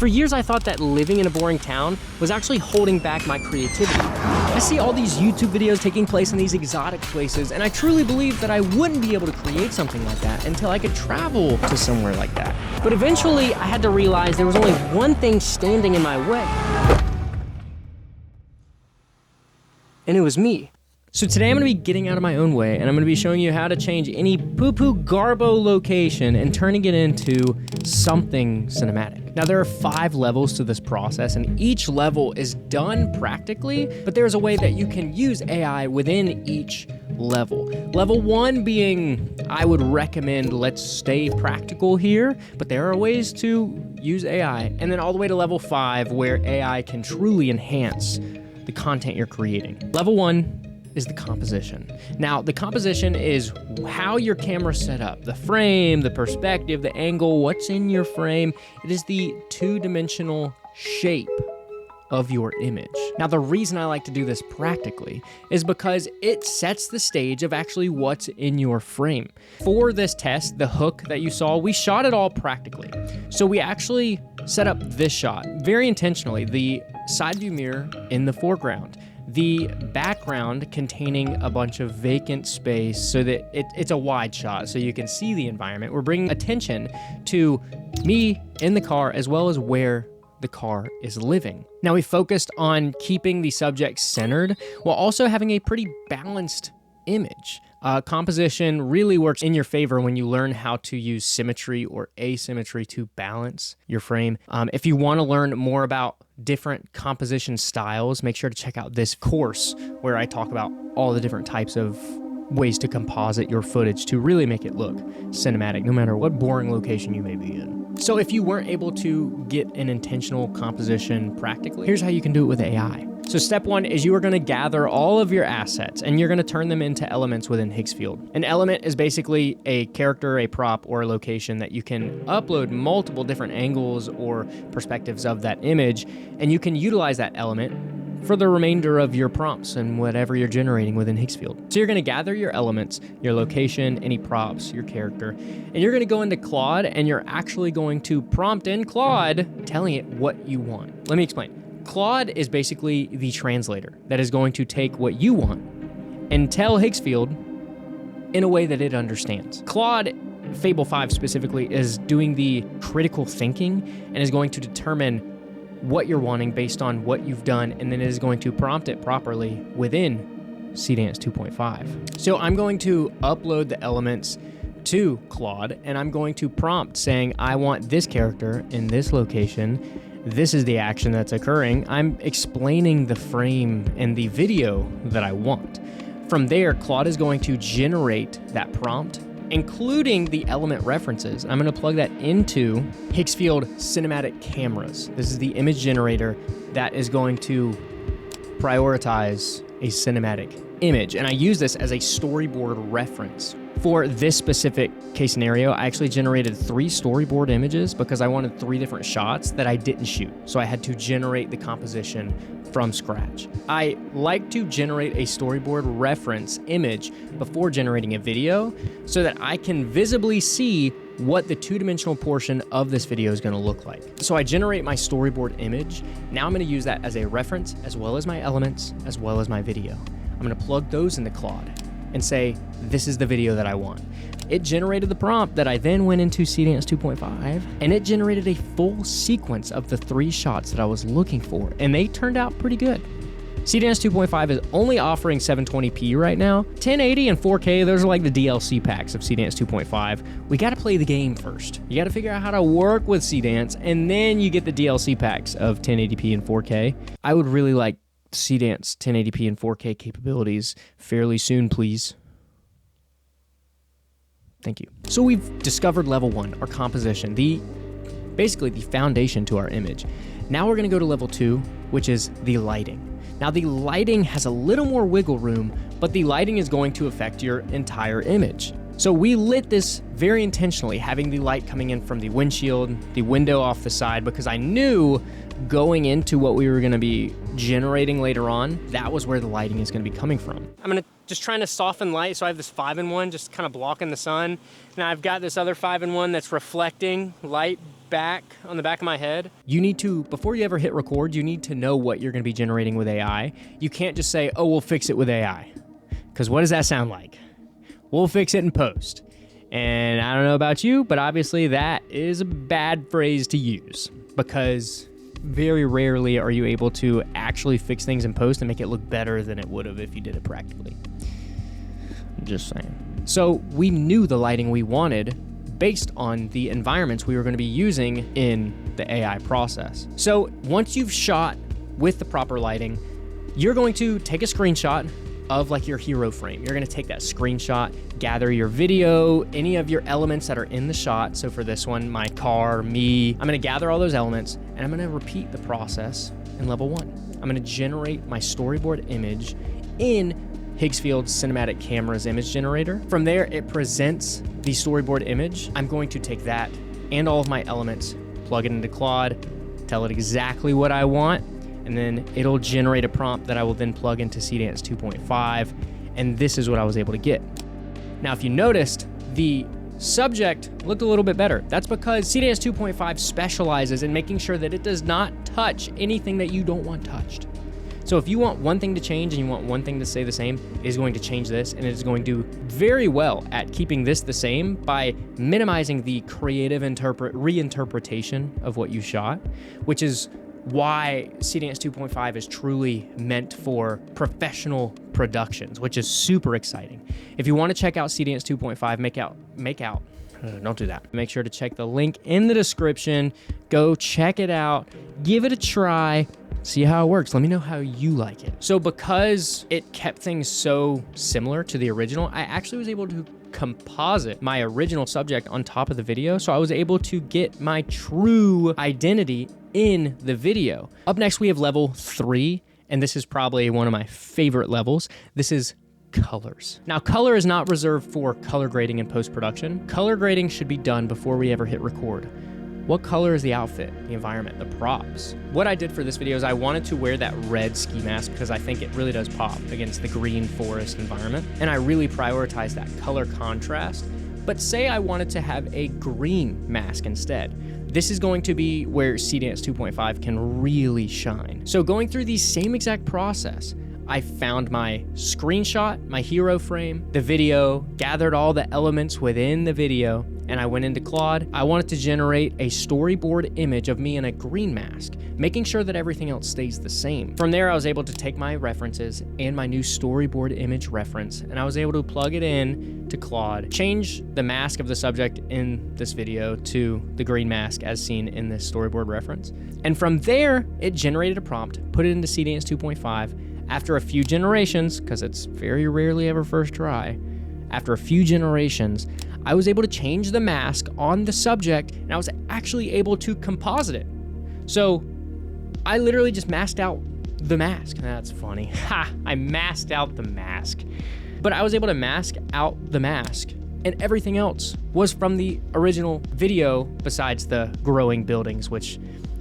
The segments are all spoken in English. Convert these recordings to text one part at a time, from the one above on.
For years, I thought that living in a boring town was actually holding back my creativity. I see all these YouTube videos taking place in these exotic places, and I truly believe that I wouldn't be able to create something like that until I could travel to somewhere like that. But eventually, I had to realize there was only one thing standing in my way. And it was me. So today I'm gonna be getting out of my own way, and I'm gonna be showing you how to change any poo-poo garbo location and turning it into something cinematic. Now there are 5 levels to this process, and each level is done practically, but there's a way that you can use AI within each level. Level 1 being, I would recommend let's stay practical here, but there are ways to use AI. And then all the way to level 5 where AI can truly enhance the content you're creating. Level 1 is the composition. Now, the composition is how your camera's set up, the frame, the perspective, the angle, what's in your frame. It is the 2-dimensional shape of your image. Now, the reason I like to do this practically is because it sets the stage of actually what's in your frame. For this test, the hook that you saw, we shot it all practically. So we actually set up this shot very intentionally, the side view mirror in the foreground, the background containing a bunch of vacant space so that it's a wide shot so you can see the environment. We're bringing attention to me in the car as well as where the car is living. Now we focused on keeping the subject centered while also having a pretty balanced image. Composition really works in your favor when you learn how to use symmetry or asymmetry to balance your frame. If you want to learn more about different composition styles, make sure to check out this course where I talk about all the different types of ways to composite your footage to really make it look cinematic, no matter what boring location you may be in. So if you weren't able to get an intentional composition practically, here's how you can do it with AI. So step 1 is you are going to gather all of your assets and you're going to turn them into elements within Higgsfield. An element is basically a character, a prop, or a location that you can upload multiple different angles or perspectives of that image, and you can utilize that element for the remainder of your prompts and whatever you're generating within Higgsfield. So you're going to gather your elements, your location, any props, your character, and you're going to go into Claude and you're actually going to prompt in Claude telling it what you want. Let me explain. Claude is basically the translator that is going to take what you want and tell Higgsfield in a way that it understands. Claude, Fable 5 specifically, is doing the critical thinking and is going to determine what you're wanting based on what you've done, and then it is going to prompt it properly within Seedance 2.5. So I'm going to upload the elements to Claude, and I'm going to prompt saying, I want this character in this location. This is the action that's occurring. I'm explaining the frame and the video that I want. From there, Claude is going to generate that prompt, including the element references. I'm going to plug that into Higgsfield Cinematic Cameras. This is the image generator that is going to prioritize a cinematic image. And I use this as a storyboard reference. For this specific case scenario, I actually generated 3 storyboard images because I wanted 3 different shots that I didn't shoot. So I had to generate the composition from scratch. I like to generate a storyboard reference image before generating a video so that I can visibly see what the 2-dimensional portion of this video is going to look like. So I generate my storyboard image. Now I'm going to use that as a reference as well as my elements as well as my video. I'm going to plug those into Claude and say, this is the video that I want. It generated the prompt that I then went into Seedance 2.5, and it generated a full sequence of the 3 shots that I was looking for, and they turned out pretty good. Seedance 2.5 is only offering 720p right now. 1080 and 4K, those are like the DLC packs of Seedance 2.5. We gotta play the game first. You gotta figure out how to work with Seedance, and then you get the DLC packs of 1080p and 4K. I would really like Seedance 1080p and 4K capabilities fairly soon, please. Thank you. So we've discovered level 1, our composition, basically the foundation to our image. Now we're gonna go to level 2, which is the lighting. Now the lighting has a little more wiggle room, but the lighting is going to affect your entire image. So we lit this very intentionally, having the light coming in from the windshield, the window off the side, because I knew going into what we were gonna be generating later on, that was where the lighting is gonna be coming from. I'm gonna just trying to soften light, so I have this 5-in-1 just kind of blocking the sun. Now I've got this other 5-in-1 that's reflecting light back of my head, you need to, before you ever hit record, you need to know what you're gonna be generating with AI. You can't just say, oh, we'll fix it with AI. Because what does that sound like? We'll fix it in post. And I don't know about you, but obviously that is a bad phrase to use, because very rarely are you able to actually fix things in post and make it look better than it would have if you did it practically. Just saying. So we knew the lighting we wanted based on the environments we were going to be using in the AI process. So once you've shot with the proper lighting, you're going to take a screenshot of like your hero frame. You're going to take that screenshot, gather your video, any of your elements that are in the shot. So for this one, my car, me, I'm going to gather all those elements and I'm going to repeat the process in level 1. I'm going to generate my storyboard image in Higgsfield Cinematic Camera's image generator. From there, it presents the storyboard image. I'm going to take that and all of my elements, plug it into Claude, tell it exactly what I want, and then it'll generate a prompt that I will then plug into Seedance 2.5, and this is what I was able to get. Now, if you noticed, the subject looked a little bit better. That's because Seedance 2.5 specializes in making sure that it does not touch anything that you don't want touched. So if you want one thing to change and you want one thing to stay the same, it is going to change this, and it is going to do very well at keeping this the same by minimizing the creative reinterpretation of what you shot, which is why Seedance 2.5 is truly meant for professional productions, which is super exciting. If you want to check out Seedance 2.5, don't do that. Make sure to check the link in the description. Go check it out. Give it a try. See how it works. Let me know how you like it. So because it kept things so similar to the original, I actually was able to composite my original subject on top of the video. So I was able to get my true identity in the video. Up next, we have level 3, and this is probably one of my favorite levels. This is colors. Now, color is not reserved for color grading in post-production. Color grading should be done before we ever hit record. What color is the outfit, the environment, the props? What I did for this video is I wanted to wear that red ski mask because I think it really does pop against the green forest environment. And I really prioritized that color contrast. But say I wanted to have a green mask instead. This is going to be where Seedance 2.5 can really shine. So going through the same exact process, I found my screenshot, my hero frame, the video, gathered all the elements within the video, and I went into Claude. I wanted to generate a storyboard image of me in a green mask, making sure that everything else stays the same. From there, I was able to take my references and my new storyboard image reference, and I was able to plug it in to Claude, change the mask of the subject in this video to the green mask as seen in this storyboard reference. And from there, it generated a prompt, put it into Seedance 2.5. After a few generations, because it's very rarely ever first try, after a few generations, I was able to change the mask on the subject, and I was actually able to composite it. So I literally just masked out the mask. That's funny. Ha! I masked out the mask. But I was able to mask out the mask, and everything else was from the original video besides the growing buildings, which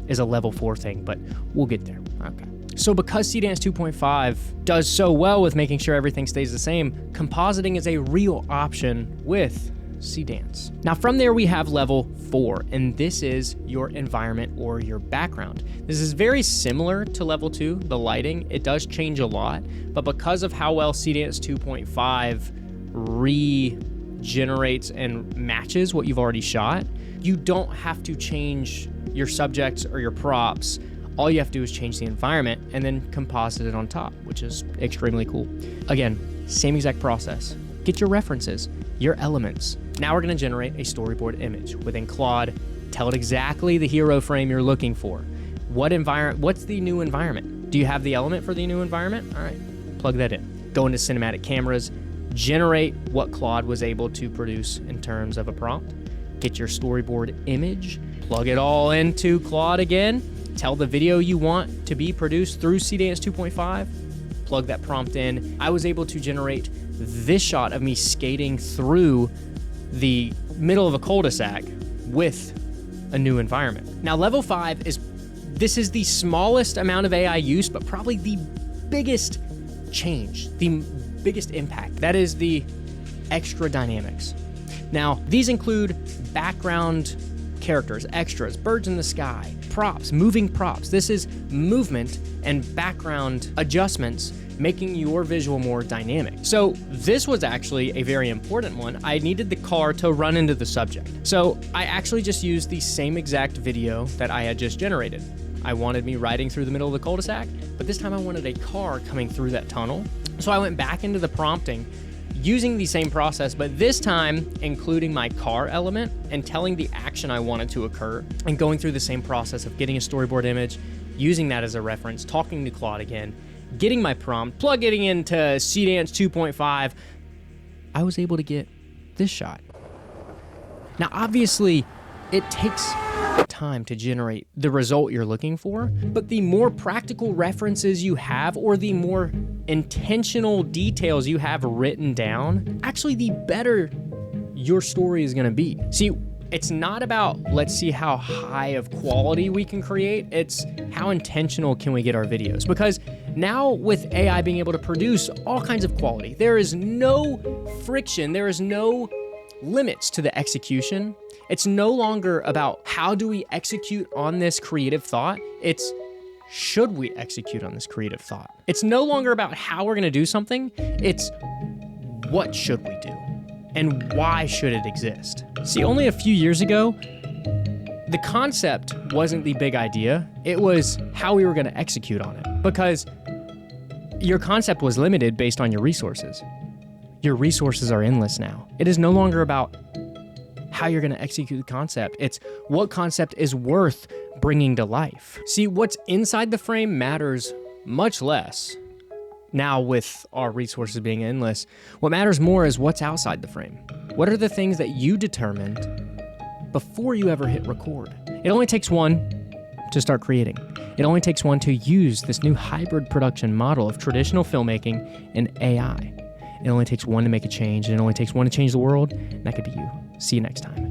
is a level 4 thing, but we'll get there. Okay. So because Seedance 2.5 does so well with making sure everything stays the same, compositing is a real option with Seedance. Now from there we have level 4, and this is your environment or your background. This is very similar to level 2, the lighting. It does change a lot, but because of how well Seedance 2.5 regenerates and matches what you've already shot, you don't have to change your subjects or your props. All you have to do is change the environment and then composite it on top, which is extremely cool. Again, same exact process. Get your references, your elements. Now we're gonna generate a storyboard image within Claude. Tell it exactly the hero frame you're looking for. What's the new environment? Do you have the element for the new environment? All right, plug that in. Go into cinematic cameras, generate what Claude was able to produce in terms of a prompt. Get your storyboard image, plug it all into Claude again. Tell the video you want to be produced through Seedance 2.5, plug that prompt in. I was able to generate this shot of me skating through the middle of a cul-de-sac with a new environment. Now level 5 this is the smallest amount of AI use, but probably the biggest change, the biggest impact. That is the extra dynamics. Now these include background characters, extras, birds in the sky, props, moving props. This is movement and background adjustments, making your visual more dynamic. So this was actually a very important one. I needed the car to run into the subject. So I actually just used the same exact video that I had just generated. I wanted me riding through the middle of the cul-de-sac, but this time I wanted a car coming through that tunnel. So I went back into the prompting using the same process, but this time including my car element and telling the action I wanted to occur and going through the same process of getting a storyboard image, using that as a reference, talking to Claude again, getting my prompt, plugging it into Seedance 2.5, I was able to get this shot. Now, obviously, it takes time to generate the result you're looking for, but the more practical references you have or the more intentional details you have written down, actually the better your story is gonna be. See, it's not about let's see how high of quality we can create, it's how intentional can we get our videos. Because now with AI being able to produce all kinds of quality, there is no friction, there is no limits to the execution. It's no longer about how do we execute on this creative thought, it's should we execute on this creative thought. It's no longer about how we're gonna do something, it's what should we do and why should it exist. See, only a few years ago, the concept wasn't the big idea, it was how we were gonna execute on it, because your concept was limited based on your resources. Your resources are endless now. It is no longer about how you're gonna execute the concept. It's what concept is worth bringing to life. See, what's inside the frame matters much less. Now with our resources being endless, what matters more is what's outside the frame. What are the things that you determined before you ever hit record? It only takes one to start creating. It only takes one to use this new hybrid production model of traditional filmmaking and AI. It only takes one to make a change, and it only takes one to change the world, and that could be you. See you next time.